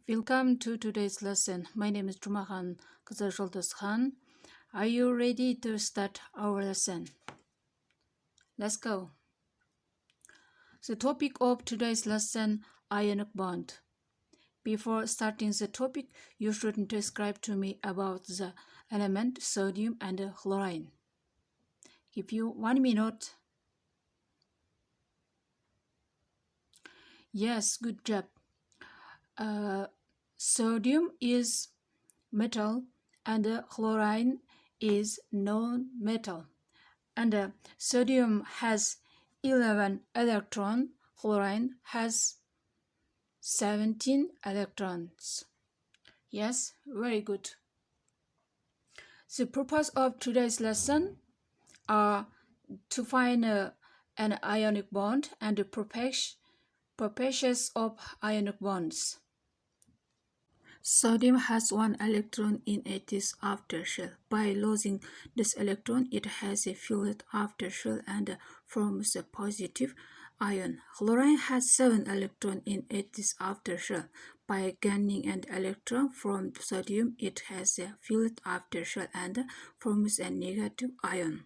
Welcome to today's lesson. My name is Жұмаханқызы Ж. Are you ready to start our lesson? Let's go. The topic of today's lesson, ionic bond. Before starting the topic, you should describe to me about the element sodium and chlorine. Give you 1 minute. Yes, good job. Sodium is metal and chlorine is non-metal. And sodium has 11 electrons, chlorine has 17 electrons. Yes, very good. The purpose of today's lesson are to find an ionic bond and the properties of ionic bonds. Sodium has 1 electron in its outer shell. By losing this electron, it has a filled outer shell and forms a positive ion. Chlorine has 7 electrons in its outer shell. By gaining an electron from sodium, it has a filled outer shell and forms a negative ion.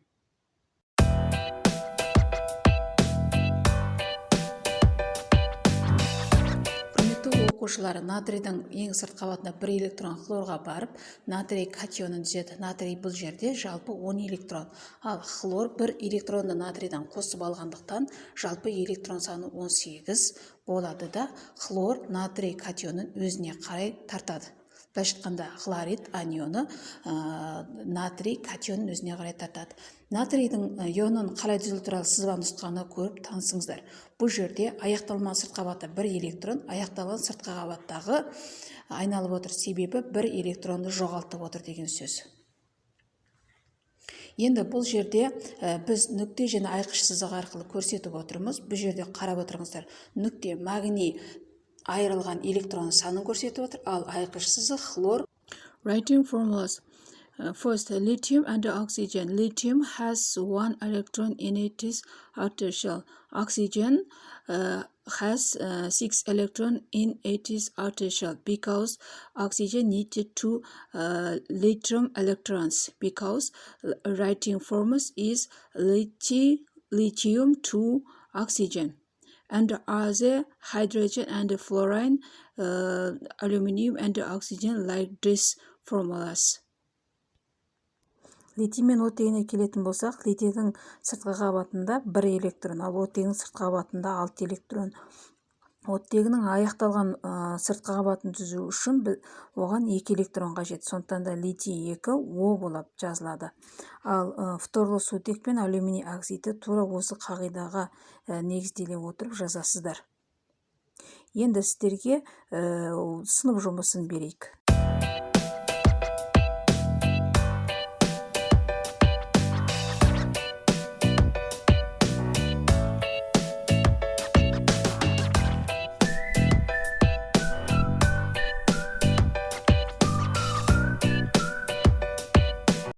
Оқушылар, натрийдің ең сырт қабатына 1 электрон хлорға барып, натрий катионын түзеді. Натрий бұл жерде жалпы 10 электрон. Ал хлор 1 электронды натрийдан қосып алғандықтан жалпы электрон саны 18 болады да, хлор натрий катионын өзіне қарай тартады. Былайша айтқанда хлорид анионы натрий катионын өзіне қарай тартады. Натрийдің ионын қалай түзілу туралы сызбаны нұсқаны көріп танысыңыздар. Бұл жерде аяқталмаған сыртқы қабатта 1 электрон, аяқталған сыртқы қабаттағы айналып отыр, себебі 1 электронды жоғалтып отыр деген сөз. Енді бұл жерде біз нүкте және айқыш сызығы арқылы көрсетіп отырмыз. Бұл жерде қарап отырыңыздар. Нүкте магний айырылған электрон санын көрсетіп отыр, ал айқыш сызық хлор. Writing formulas. First, lithium and oxygen. Lithium has 1 electron in its outer shell. Oxygen has 6 electrons in its outer shell because oxygen needed 2 lithium electrons. Because writing formulas is lithium to oxygen. And other hydrogen and fluorine, aluminum and oxygen like this formulas. Литий мен оттегіне келетін болсақ, литийдің сыртқы қабатында 1 электрон, ал оттегінің сыртқы қабатында 6 электрон. Оттегінің аяқталған сыртқы қабатын түзу үшін оған 2 электрон қажет. Сондықтан да литий 2 О болып жазылады. Ал фторлы сутек пен алюминий оксиді тура осы қағидаға негізделе отырып жазасыздар. Енді сіздерге сынып жұмысын берейік.